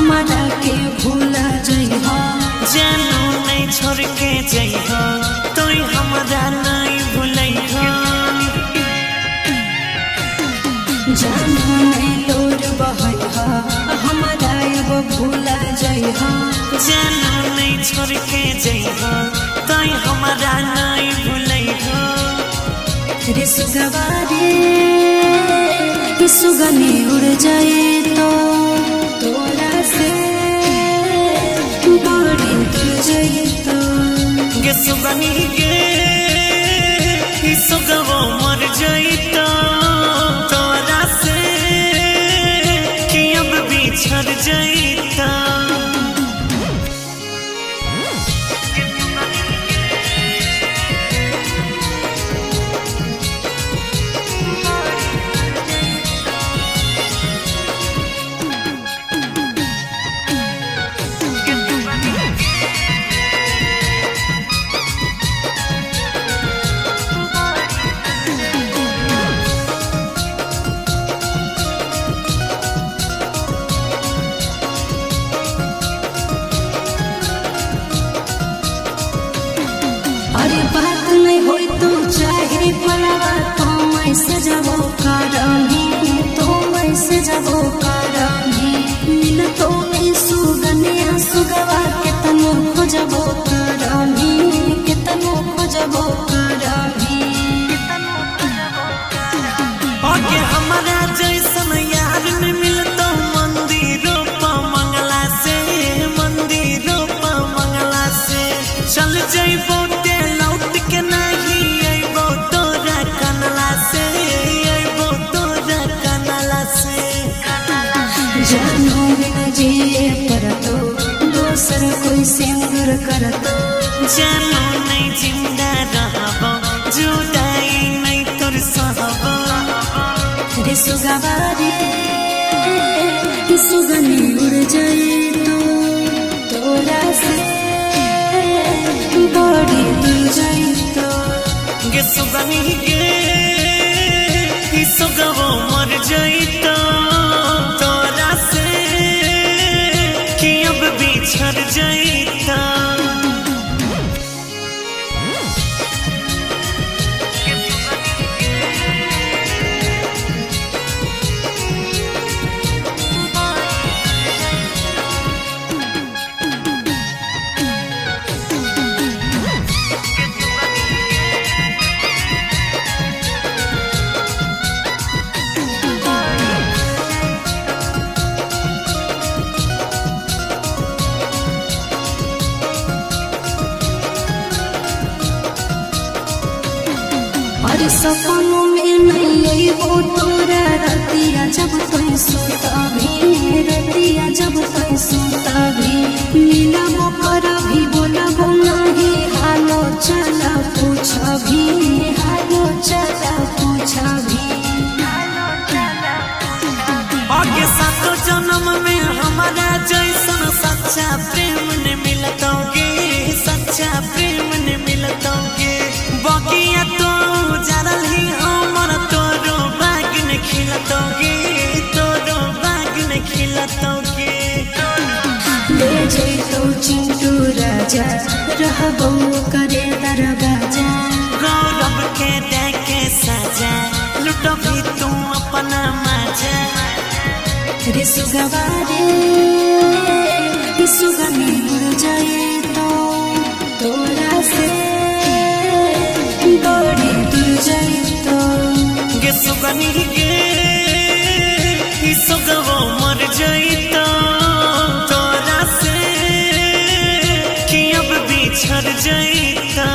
हमारा के भूला जइहा जानू नहीं छोड़ के जइहा तोय हमारा नहीं भूलइहा जानू नहीं लोर बहइहा हमारा अब भूला जइहा जानू नहीं छोड़ के जइहा तोय हमारा नहीं भूलइहा रे सुगवारे सुगनी उड़ जाए तो तोरा से बड़ी दूर जाए तो गे सुगनी गे सुगवो मर जाए तो तोरा से कि अब बिछड़ जाए तो अरे बात नहीं होई तो चाहे पलावा तो मैं सजावो करही तो मैं सजावो करही मिल तो नहीं सुगनिया सुगवा के तनो खोजबो करही के तनो खोजबो करही ओके हमारा जैसन यार में मिलतो मंदिरों पर मंगला से मंदिरों पर मंगला से चल जइबो जानू बिना जिए परतो दोसर कोई सिंदूर करतो जानू नहीं जिंदा रहबो जुदाई नहीं तोर सहबो रे सुगवारे सुगनी उड़ जाए तो तोरा से बड़ी दूर जाए तो गे सुगनी गे सुगवो मर जाए तो तोरा से कि अब बिछड़ जाए तो अरे सपनों में नहीं आई वो तोरा रतिया जब तुम सोता भी रतिया जब तुम सोता भी नीला मोकर भी बोला नहीं हालो चला पूछा भी हालो चला पूछा भी आगे सातो जन्म में हमारा जैसन सच्चा प्रेम ने मिलतोगे सच्चा प्रेम ने मिलतोगे बगिया तो जरल ही हमर तोरो बाग ने खिलतोगे तोरो बाग ने खिलतोगे ले जैतो चिंटू राजा रहबो करे दरवाजा गौरव के देखे सजा लुटो भी तू अपना मजा रे सुगवारे सुगनी उड़ जाए तो तोरा से बड़ी दूर जाए तो गे सुगनी गे सुगवो मर जाए तो तोरा से कि अब बिछड़ जाए तो